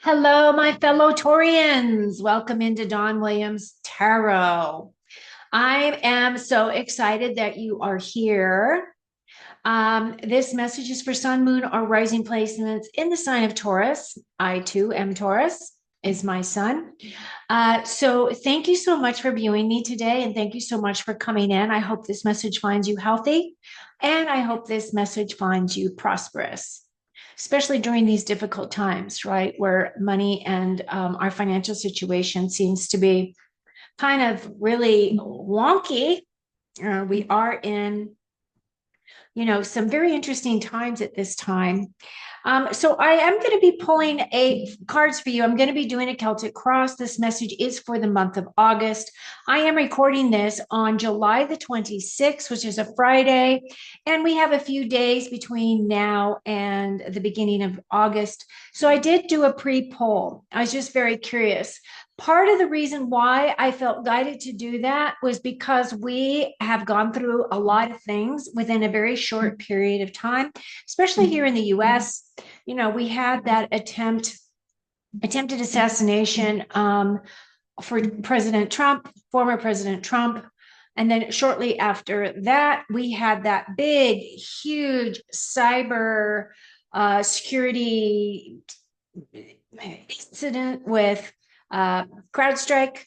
Hello, my fellow Taurians. Welcome into Don Williams Tarot. I am so excited that you are here. This message is for Sun, Moon, or Rising placements in the sign of Taurus. I too am Taurus, is my sun. So thank you so much for viewing me today, and thank you so much for coming in. I hope this message finds you healthy, and I hope this message finds you prosperous, especially during these difficult times, right? Where money and our financial situation seems to be kind of really wonky. We are in, some very interesting times at this time. So I am going to be pulling cards for you. I'm going to be doing a Celtic cross. This message is for the month of August. I am recording this on July the 26th, which is a Friday, and we have a few days between now and the beginning of August. So I did do a pre-poll. I was just very curious. Part of the reason why I felt guided to do that was because we have gone through a lot of things within a very short period of time, especially here in the US. We had that attempted assassination for President Trump, former President Trump. And then shortly after that, we had that big, huge cyber security incident with CrowdStrike.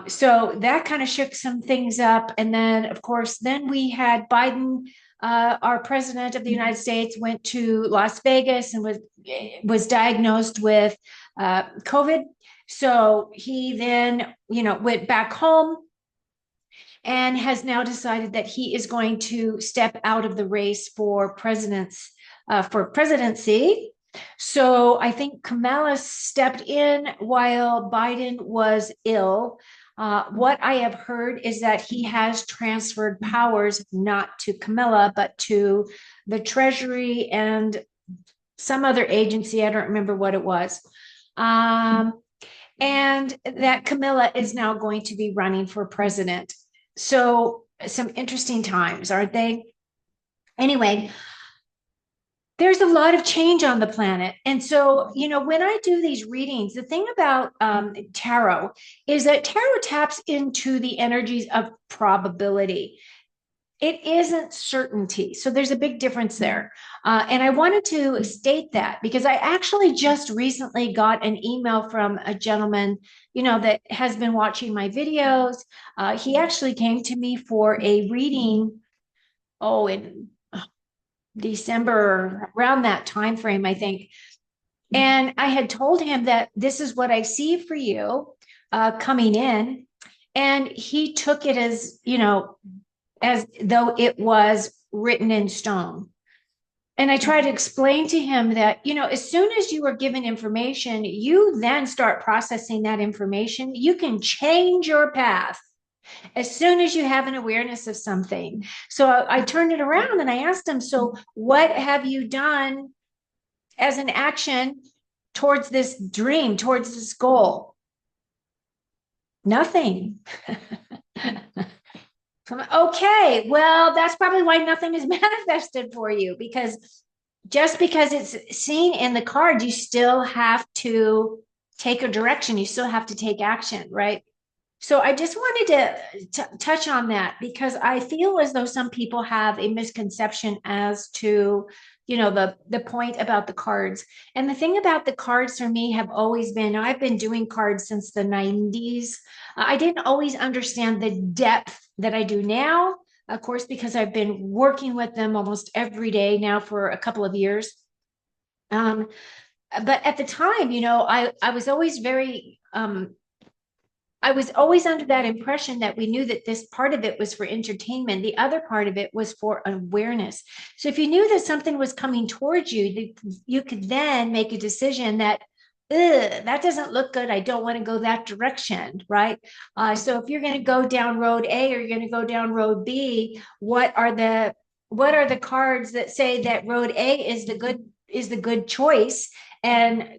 So that kind of shook some things up. And then, of course, then we had Biden, our president of the United States, went to Las Vegas and was diagnosed with COVID. So he then, went back home and has now decided that he is going to step out of the race for presidency. So I think Kamala stepped in while Biden was ill. What I have heard is that he has transferred powers not to Camilla, but to the Treasury and some other agency. I don't remember what it was. And that Camilla is now going to be running for president. So some interesting times, aren't they? Anyway, there's a lot of change on the planet. And so, when I do these readings, the thing about tarot is that tarot taps into the energies of probability. It isn't certainty. So there's a big difference there. And I wanted to state that because I actually just recently got an email from a gentleman, that has been watching my videos. He actually came to me for a reading, in December, around that time frame, I think. And I had told him that this is what I see for you coming in. And he took it as though it was written in stone. And I try to explain to him that, as soon as you are given information, you then start processing that information. You can change your path as soon as you have an awareness of something. So I turned it around and I asked him, so what have you done as an action towards this dream, towards this goal? Nothing. Okay, well, that's probably why nothing is manifested for you, because just because it's seen in the card, you still have to take a direction. You still have to take action, right? So I just wanted to touch on that because I feel as though some people have a misconception as to, the point about the cards. And the thing about the cards for me have always been, I've been doing cards since the 90s. I didn't always understand the depth that I do now, of course, because I've been working with them almost every day now for a couple of years. But at the time, I was always I was always under that impression that we knew that this part of it was for entertainment. The other part of it was for awareness. So if you knew that something was coming towards you, you could then make a decision that, that doesn't look good. I don't want to go that direction, right? So if you're going to go down road A or you're going to go down road B, what are the cards that say that road A is the good choice, and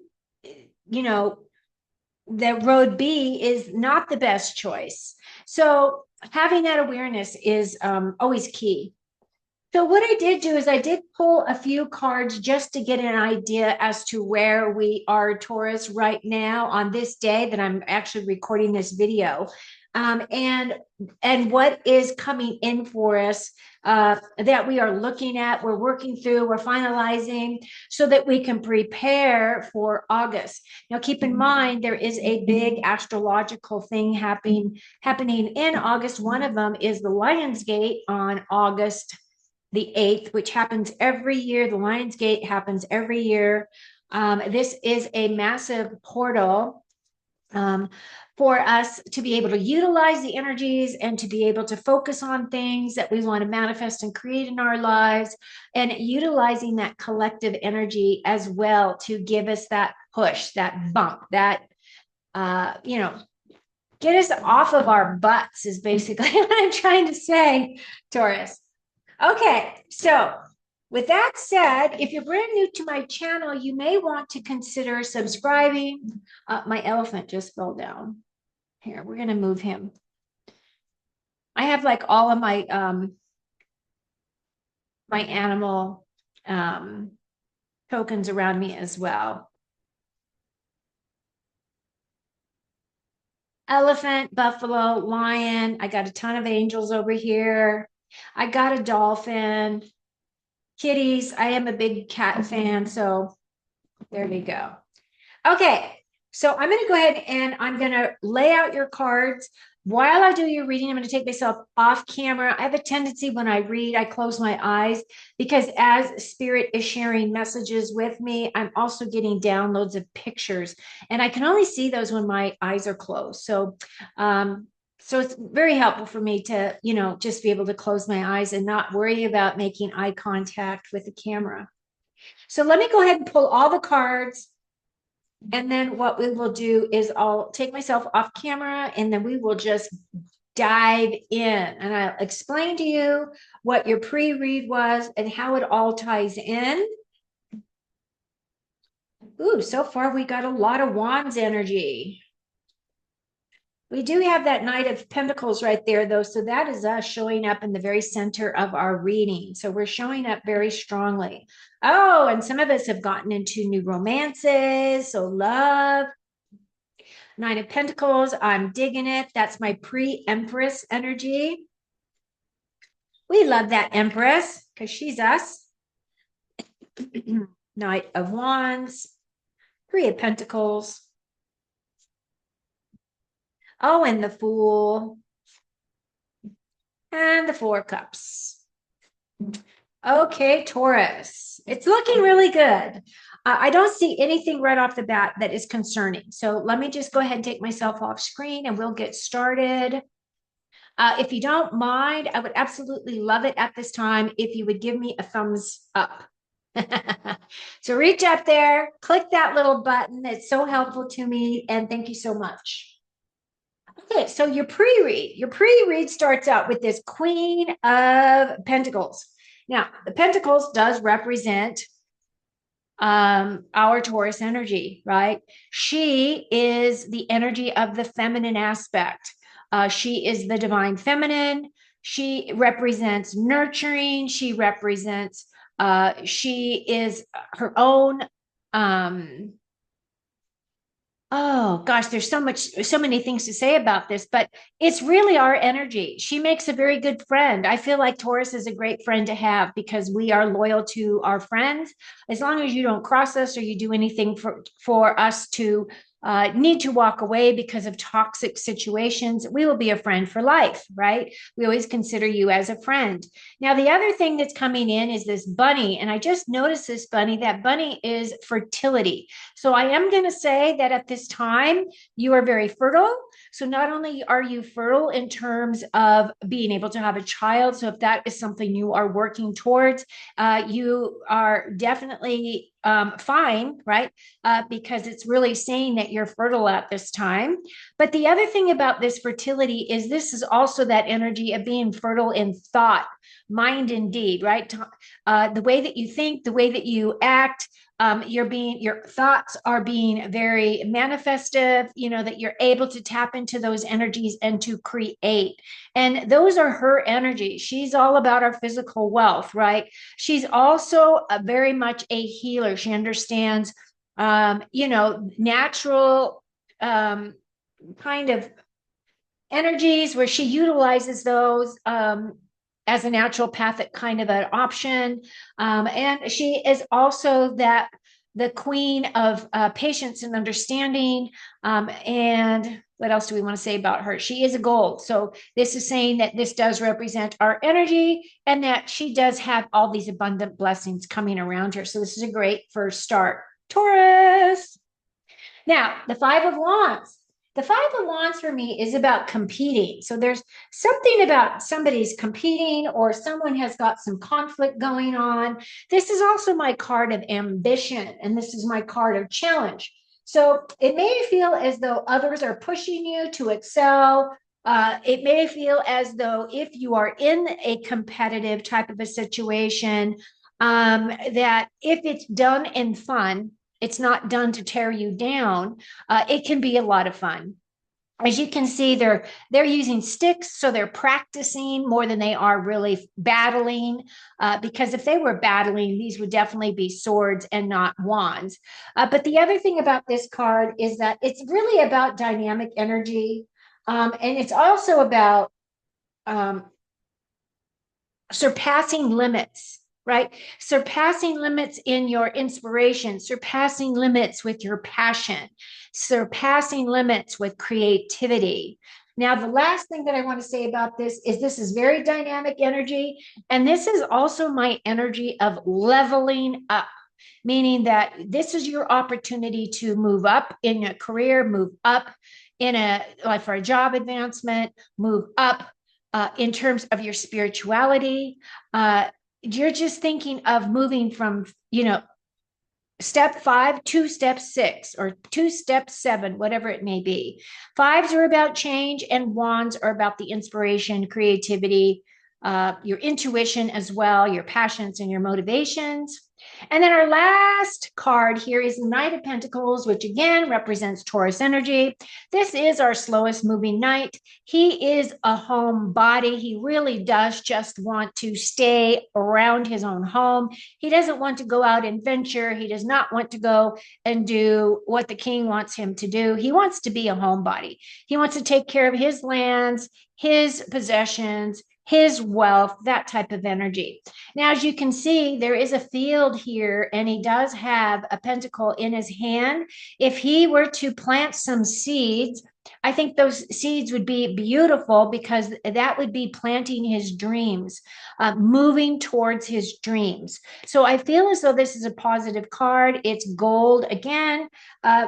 that road B is not the best choice. So having that awareness is always key. So what I did do is I did pull a few cards just to get an idea as to where we are, Taurus, right now on this day that I'm actually recording this video. And what is coming in for us that we are looking at, we're working through, we're finalizing so that we can prepare for August. Now, keep in mind, there is a big astrological thing happening in August. One of them is the Lion's Gate on August the 8th, which happens every year. The Lions Gate happens every year. This is a massive portal for us to be able to utilize the energies and to be able to focus on things that we want to manifest and create in our lives, and utilizing that collective energy as well to give us that push, that bump, that, get us off of our butts is basically what I'm trying to say, Taurus. Okay, so with that said, if you're brand new to my channel, you may want to consider subscribing. My elephant just fell down. Here, we're going to move him. I have like all of my my animal tokens around me as well. Elephant, buffalo, lion. I got a ton of angels over here. I got a dolphin. Kitties. I am a big cat fan, so there we go. Okay, so I'm going to go ahead and I'm going to lay out your cards. While I do your reading, I'm going to take myself off camera. I have a tendency when I read, I close my eyes because as Spirit is sharing messages with me, I'm also getting downloads of pictures, and I can only see those when my eyes are closed. So it's very helpful for me to, just be able to close my eyes and not worry about making eye contact with the camera. So let me go ahead and pull all the cards. And then what we will do is I'll take myself off camera and then we will just dive in and I'll explain to you what your pre-read was and how it all ties in. Ooh, so far we got a lot of Wands energy. We do have that Knight of Pentacles right there, though. So that is us showing up in the very center of our reading. So we're showing up very strongly. Oh, and some of us have gotten into new romances. So love. Nine of Pentacles. I'm digging it. That's my pre-Empress energy. We love that Empress because she's us. Knight of Wands. Three of Pentacles. Oh, and the Fool. And the Four of Cups. Okay, Taurus. It's looking really good. I don't see anything right off the bat that is concerning. So let me just go ahead and take myself off screen and we'll get started. If you don't mind, I would absolutely love it at this time if you would give me a thumbs up. So reach up there, click that little button. It's so helpful to me. And thank you so much. Okay, so your pre-read starts out with this Queen of Pentacles. Now, the Pentacles does represent our Taurus energy, right? She is the energy of the feminine aspect. She is the divine feminine. She represents nurturing. She represents, she is her own, oh gosh, there's so many things to say about this, but it's really our energy. She makes a very good friend. I feel like Taurus is a great friend to have because we are loyal to our friends. As long as you don't cross us or you do anything for us to need to walk away because of toxic situations, we will be a friend for life, right? We always consider you as a friend. Now, the other thing that's coming in is this bunny, and I just noticed this bunny. That bunny is fertility. So I am going to say that at this time, you are very fertile. So not only are you fertile in terms of being able to have a child, so if that is something you are working towards, you are definitely fine, right? Because it's really saying that you're fertile at this time. But the other thing about this fertility is this is also that energy of being fertile in thought, mind and deed, right? The way that you think, the way that you act, your thoughts are being very manifestive, that you're able to tap into those energies and to create. And those are her energies. She's all about our physical wealth, right? She's also very much a healer. She understands, natural kind of energies where she utilizes those as a naturopathic kind of an option. And she is also the queen of patience and understanding. And what else do we want to say about her? She is a gold. So this is saying that this does represent our energy and that she does have all these abundant blessings coming around her. So this is a great first start. Taurus. Now, the Five of Wands. The Five of Wands for me is about competing. So there's something about somebody's competing or someone has got some conflict going on. This is also my card of ambition, and this is my card of challenge. So it may feel as though others are pushing you to excel. It may feel as though if you are in a competitive type of a situation, that if it's done in fun, it's not done to tear you down. It can be a lot of fun. As you can see, they're using sticks, so they're practicing more than they are really battling. Because if they were battling, these would definitely be swords and not wands. But the other thing about this card is that it's really about dynamic energy, and it's also about um, surpassing limits, right? Surpassing limits in your inspiration, surpassing limits with your passion, surpassing limits with creativity. Now, the last thing that I want to say about this is very dynamic energy. And this is also my energy of leveling up, meaning that this is your opportunity to move up in your career, move up in like for a job advancement, move up in terms of your spirituality. You're just thinking of moving from, step 5 to step 6 or 2 step 7, whatever it may be. Fives are about change and wands are about the inspiration, creativity, your intuition as well, your passions and your motivations. And then our last card here is the Knight of Pentacles, which again represents Taurus energy. This is our slowest moving knight. He is a homebody. He really does just want to stay around his own home. He doesn't want to go out and venture. He does not want to go and do what the king wants him to do. He wants to be a homebody. He wants to take care of his lands, his possessions, his wealth, that type of energy. Now, as you can see, there is a field here, and he does have a pentacle in his hand. If he were to plant some seeds, I think those seeds would be beautiful because that would be planting his dreams, moving towards his dreams. So I feel as though this is a positive card. It's gold again,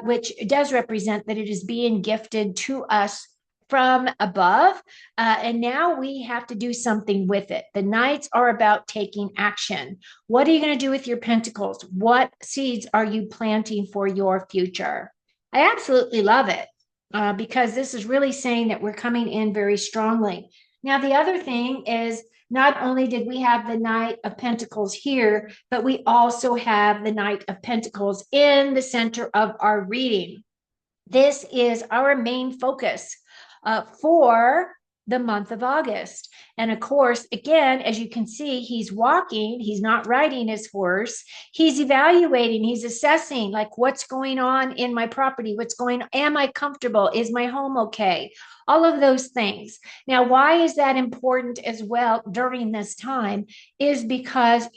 which does represent that it is being gifted to us from above. And now we have to do something with it. The Knights are about taking action. What are you going to do with your pentacles? What seeds are you planting for your future? I absolutely love it because this is really saying that we're coming in very strongly. Now, the other thing is not only did we have the Knight of Pentacles here, but we also have the Knight of Pentacles in the center of our reading. This is our main focus for the month of August. And of course, again, as you can see, he's walking, he's not riding his horse. He's evaluating, he's assessing like what's going on in my property, what's going on, am I comfortable? Is my home okay? All of those things. Now, why is that important as well during this time is because,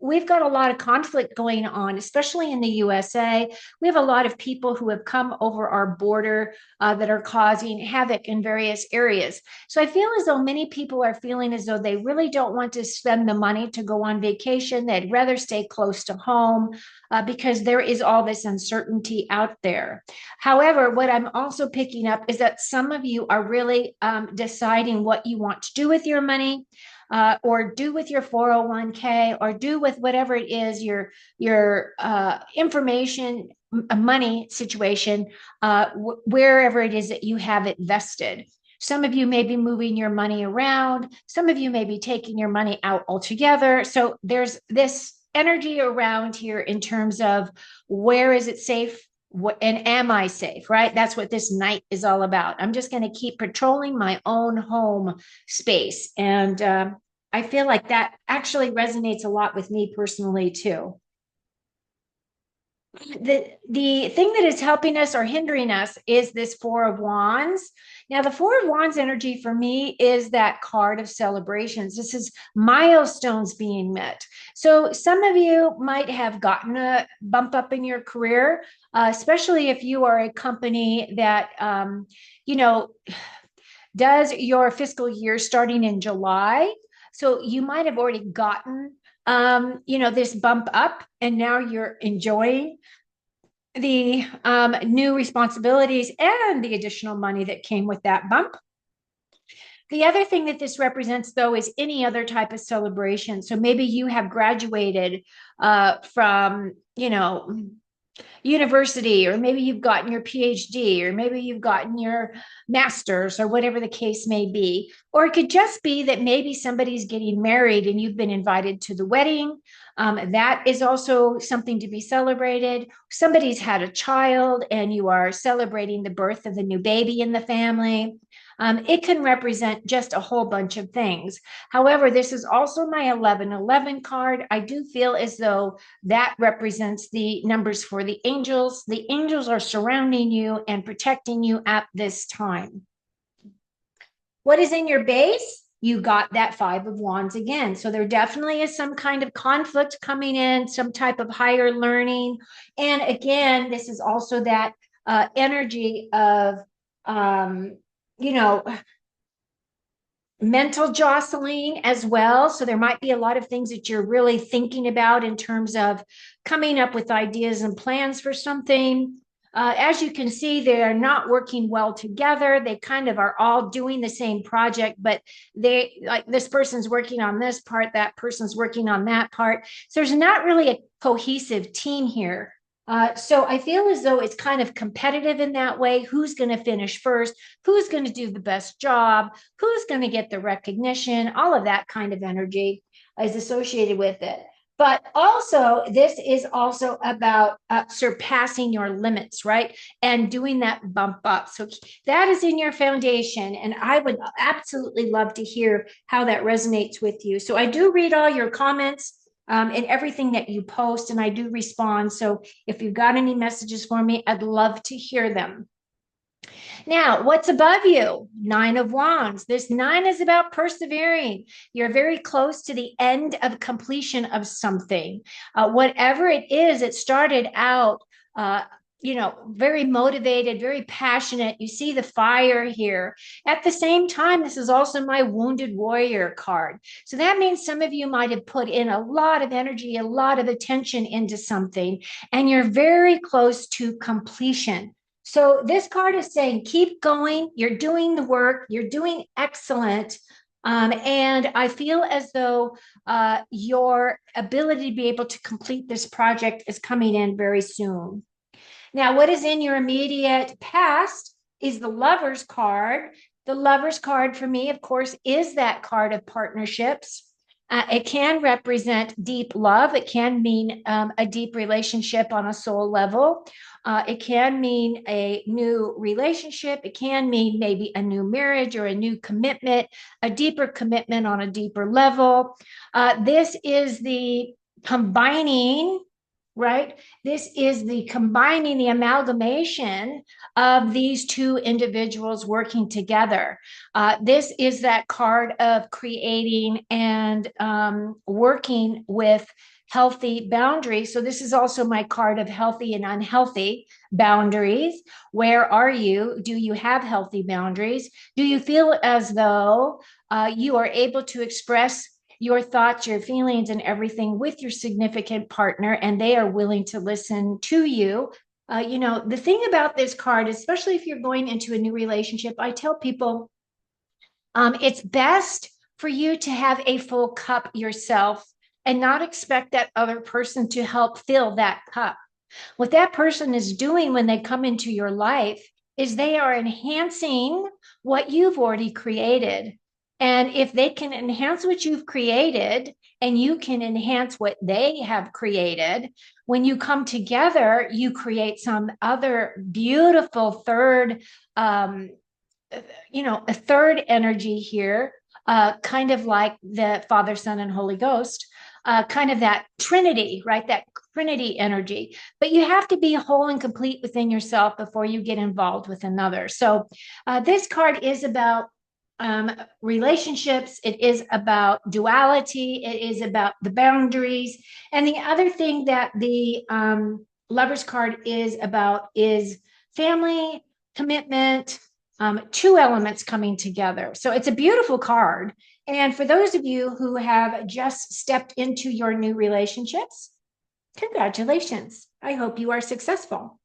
we've got a lot of conflict going on, especially in the USA. We have a lot of people who have come over our border that are causing havoc in various areas. So I feel as though many people are feeling as though they really don't want to spend the money to go on vacation. They'd rather stay close to home because there is all this uncertainty out there. However, what I'm also picking up is that some of you are really deciding what you want to do with your money. Or do with your 401k, or do with whatever it is your information, money situation, wherever it is that you have it vested. Some of you may be moving your money around. Some of you may be taking your money out altogether. So there's this energy around here in terms of where is it safe? And am I safe, right? That's what this night is all about. I'm just going to keep patrolling my own home space. And I feel like that actually resonates a lot with me personally, too. The thing that is helping us or hindering us is this Four of Wands. Now, the Four of Wands energy for me is that card of celebrations. This is milestones being met. So some of you might have gotten a bump up in your career, especially if you are a company that, you know, does your fiscal year starting in July. So you might have already gotten, this bump up, and now you're enjoying the new responsibilities and the additional money that came with that bump. The other thing that this represents, though, is any other type of celebration. So maybe you have graduated from, university, or maybe you've gotten your PhD, or maybe you've gotten your master's, or whatever the case may be. Or it could just be that maybe somebody's getting married and you've been invited to the wedding. That is also something to be celebrated. Somebody's had a child and you are celebrating the birth of the new baby in the family. It can represent just a whole bunch of things. However, this is also my 1111 card. I do feel as though that represents the numbers for the angels. The angels are surrounding you and protecting you at this time. What is in your base? You got that Five of Wands again. So there definitely is some kind of conflict coming in, some type of higher learning. And again, this is also that energy of, you know, mental jostling as well. So there might be a lot of things that you're really thinking about in terms of coming up with ideas and plans for something. As you can see, they are not working well together. They kind of are all doing the same project, but they, like, this person's working on this part, that person's working on that part. So there's not really a cohesive team here. So I feel as though it's kind of competitive in that way. Who's going to finish first? Who's going to do the best job? Who's going to get the recognition? All of that kind of energy is associated with it. But also, this is also about surpassing your limits, right? And doing that bump up. So that is in your foundation. And I would absolutely love to hear how that resonates with you. So I do read all your comments and everything that you post, and I do respond. So if you've got any messages for me, I'd love to hear them. Now, what's above you? Nine of Wands. This nine is about persevering. You're very close to the end of completion of something. Whatever it is, it started out, very motivated, very passionate. You see the fire here. At the same time, this is also my wounded warrior card. So that means some of you might have put in a lot of energy, a lot of attention into something, and you're very close to completion. So this card is saying, keep going. You're doing the work. You're doing excellent. And I feel as though your ability to be able to complete this project is coming in very soon. Now, what is in your immediate past is the Lover's card. The Lover's card for me, of course, is that card of partnerships. It can represent deep love. It can mean a deep relationship on a soul level. It can mean a new relationship. It can mean maybe a new marriage or a new commitment, a deeper commitment on a deeper level. This is the combining, right? This is the combining, the amalgamation of these two individuals working together. This is that card of creating and working with healthy boundaries. So this is also my card of healthy and unhealthy boundaries. Where are you? Do you have healthy boundaries? Do you feel as though you are able to express your thoughts, your feelings, and everything with your significant partner, and they are willing to listen to you? The thing about this card, especially if you're going into a new relationship, I tell people it's best for you to have a full cup yourself and not expect that other person to help fill that cup. What that person is doing when they come into your life is they are enhancing what you've already created. And if they can enhance what you've created and you can enhance what they have created, when you come together, you create some other beautiful third, um, a third energy here, kind of like the Father, Son, and Holy Ghost, kind of that Trinity, right? That Trinity energy. But you have to be whole and complete within yourself before you get involved with another. So this card is about relationships. It is about duality. It is about the boundaries. And the other thing that the Lover's card is about is family, commitment, two elements coming together. So it's a beautiful card. And for those of you who have just stepped into your new relationships, congratulations. I hope you are successful.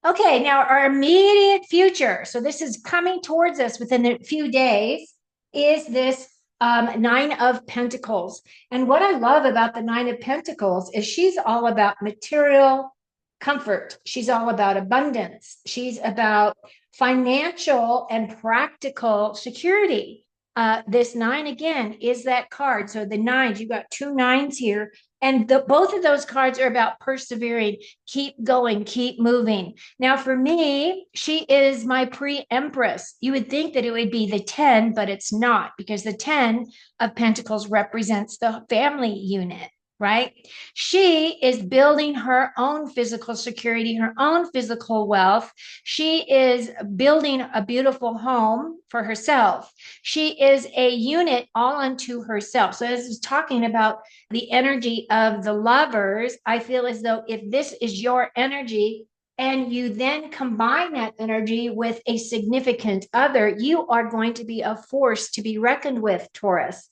Okay, now our immediate future. So this is coming towards us within a few days, is this Nine of Pentacles. And what I love about the Nine of Pentacles is she's all about material comfort. She's all about abundance. She's about financial and practical security. This nine again is that card. So the nines, you've got two nines here. And both of those cards are about persevering, keep going, keep moving. Now, for me, she is my pre-empress. You would think that it would be the 10, but it's not, because the 10 of Pentacles represents the family unit, right? She is building her own physical security, her own physical wealth. She is building a beautiful home for herself. She is a unit all unto herself. So, as I was talking about the energy of the lovers, I feel as though if this is your energy, and you then combine that energy with a significant other, you are going to be a force to be reckoned with, Taurus.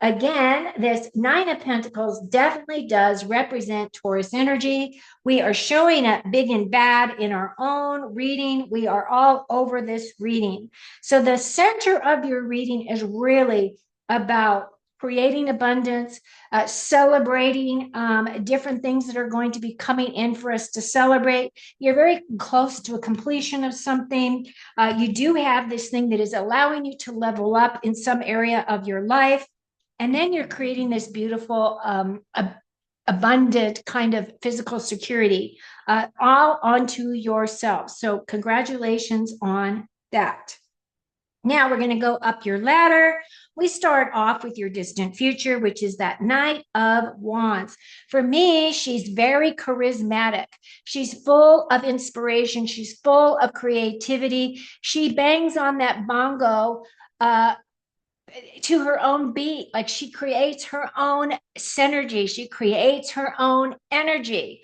Again, this Nine of Pentacles definitely does represent Taurus energy. We are showing up big and bad in our own reading. We are all over this reading. So the center of your reading is really about creating abundance, celebrating different things that are going to be coming in for us to celebrate. You're very close to a completion of something. You do have this thing that is allowing you to level up in some area of your life. And then you're creating this beautiful, abundant kind of physical security, all onto yourself. So congratulations on that. Now we're going to go up your ladder. We start off with your distant future, which is that Knight of Wands. For me, she's very charismatic. She's full of inspiration. She's full of creativity. She bangs on that bongo to her own beat. Like, she creates her own synergy, she creates her own energy.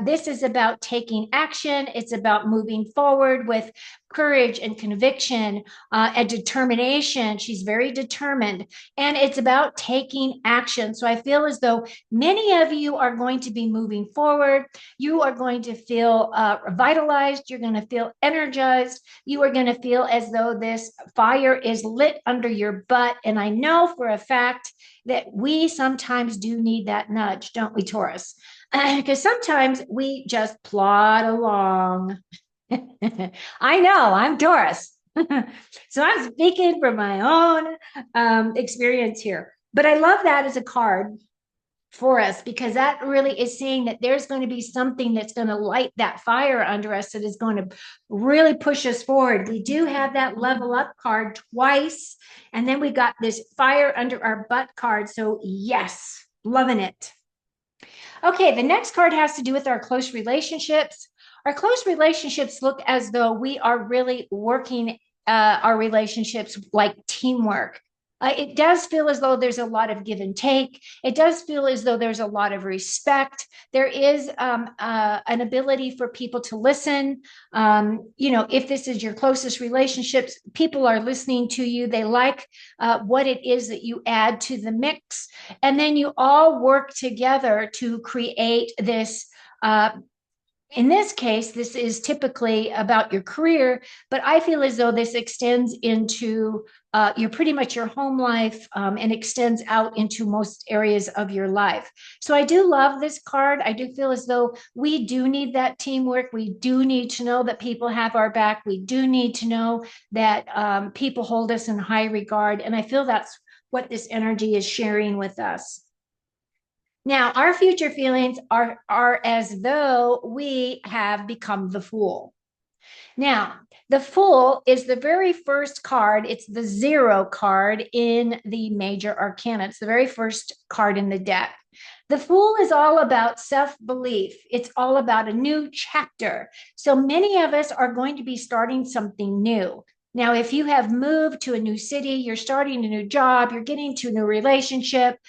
This is about taking action. It's about moving forward with courage and conviction and determination. She's very determined, and it's about taking action. So I feel as though many of you are going to be moving forward. You are going to feel revitalized. You're going to feel energized. You are going to feel as though this fire is lit under your butt. And I know for a fact that we sometimes do need that nudge, don't we, Taurus? Because sometimes we just plod along. I know, I'm Taurus. So I'm speaking from my own experience here. But I love that as a card for us, because that really is saying that there's going to be something that's going to light that fire under us, that is going to really push us forward. We do have that level up card twice, and then we got this fire under our butt card. So yes, loving it. Okay, the next card has to do with our close relationships. Our close relationships look as though we are really working our relationships like teamwork. It does feel as though there's a lot of give and take. It does feel as though there's a lot of respect. There is an ability for people to listen. If this is your closest relationships, people are listening to you. They like what it is that you add to the mix. And then you all work together to create this In this case, this is typically about your career, but I feel as though this extends into your pretty much your home life, and extends out into most areas of your life. So I do love this card. I do feel as though we do need that teamwork. We do need to know that people have our back. We do need to know that people hold us in high regard. And I feel that's what this energy is sharing with us. Now, our future feelings are as though we have become the fool. Now, the Fool is the very first card. It's the 0 card in the major arcana. It's the very first card in the deck. The Fool is all about self belief, it's all about a new chapter. So many of us are going to be starting something new. Now, if you have moved to a new city, you're starting a new job, you're getting to a new relationship,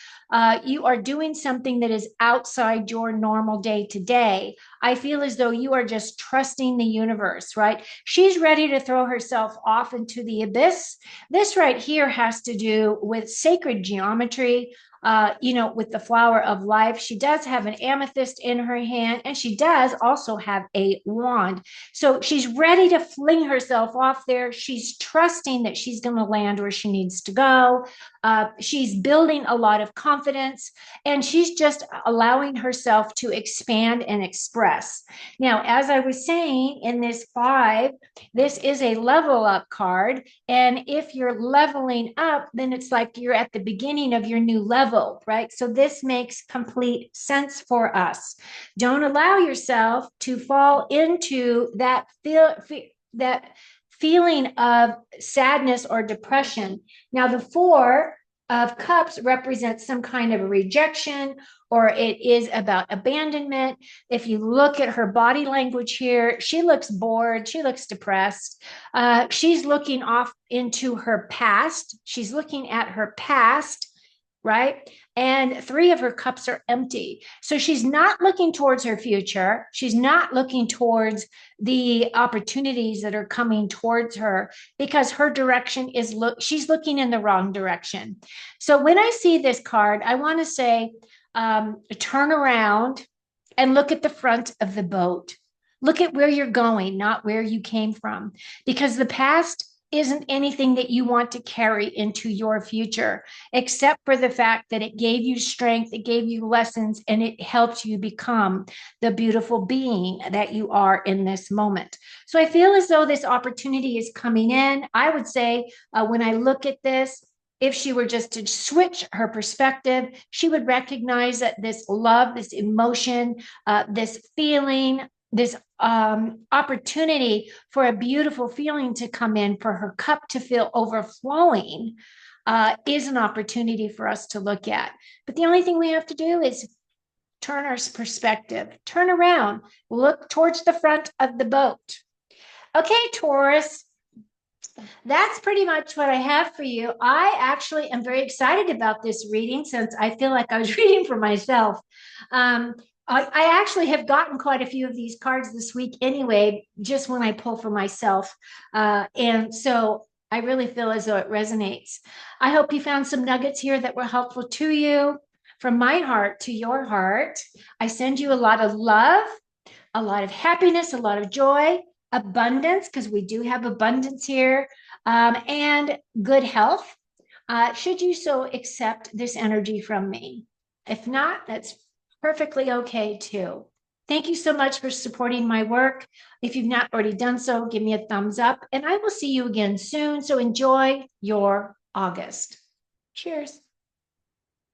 you are doing something that is outside your normal day to day. I feel as though you are just trusting the universe, right? She's ready to throw herself off into the abyss. This right here has to do with sacred geometry. With the flower of life, she does have an amethyst in her hand, and she does also have a wand. So she's ready to fling herself off there. She's trusting that she's going to land where she needs to go. She's building a lot of confidence, and she's just allowing herself to expand and express. Now, as I was saying, in this 5, this is a level up card. And if you're leveling up, then it's like you're at the beginning of your new level, right? So this makes complete sense for us. Don't allow yourself to fall into that feeling of sadness or depression. Now, the 4 of Cups represents some kind of a rejection, or it is about abandonment. If you look at her body language here, she looks bored, she looks depressed. She's looking off into her past. She's looking at her past, right? And 3 of her cups are empty. So she's not looking towards her future. She's not looking towards the opportunities that are coming towards her, because her direction is she's looking in the wrong direction. So when I see this card, I want to say, turn around and look at the front of the boat. Look at where you're going, not where you came from, because the past isn't anything that you want to carry into your future, except for the fact that it gave you strength, it gave you lessons, and it helped you become the beautiful being that you are in this moment. So I feel as though this opportunity is coming in. I would say, when I look at this, if she were just to switch her perspective, she would recognize that this love, this emotion, this feeling, this opportunity for a beautiful feeling to come in, for her cup to feel overflowing, is an opportunity for us to look at. But the only thing we have to do is turn our perspective, turn around, look towards the front of the boat. Okay, Taurus, that's pretty much what I have for you. I actually am very excited about this reading, since I feel like I was reading for myself. I actually have gotten quite a few of these cards this week anyway, just when I pull for myself. And so I really feel as though it resonates. I hope you found some nuggets here that were helpful to you. From my heart to your heart, I send you a lot of love, a lot of happiness, a lot of joy, abundance, because we do have abundance here, and good health, should you so accept this energy from me. If not, that's perfectly okay too. Thank you so much for supporting my work. If you've not already done so, give me a thumbs up, and I will see you again soon. So enjoy your August. Cheers.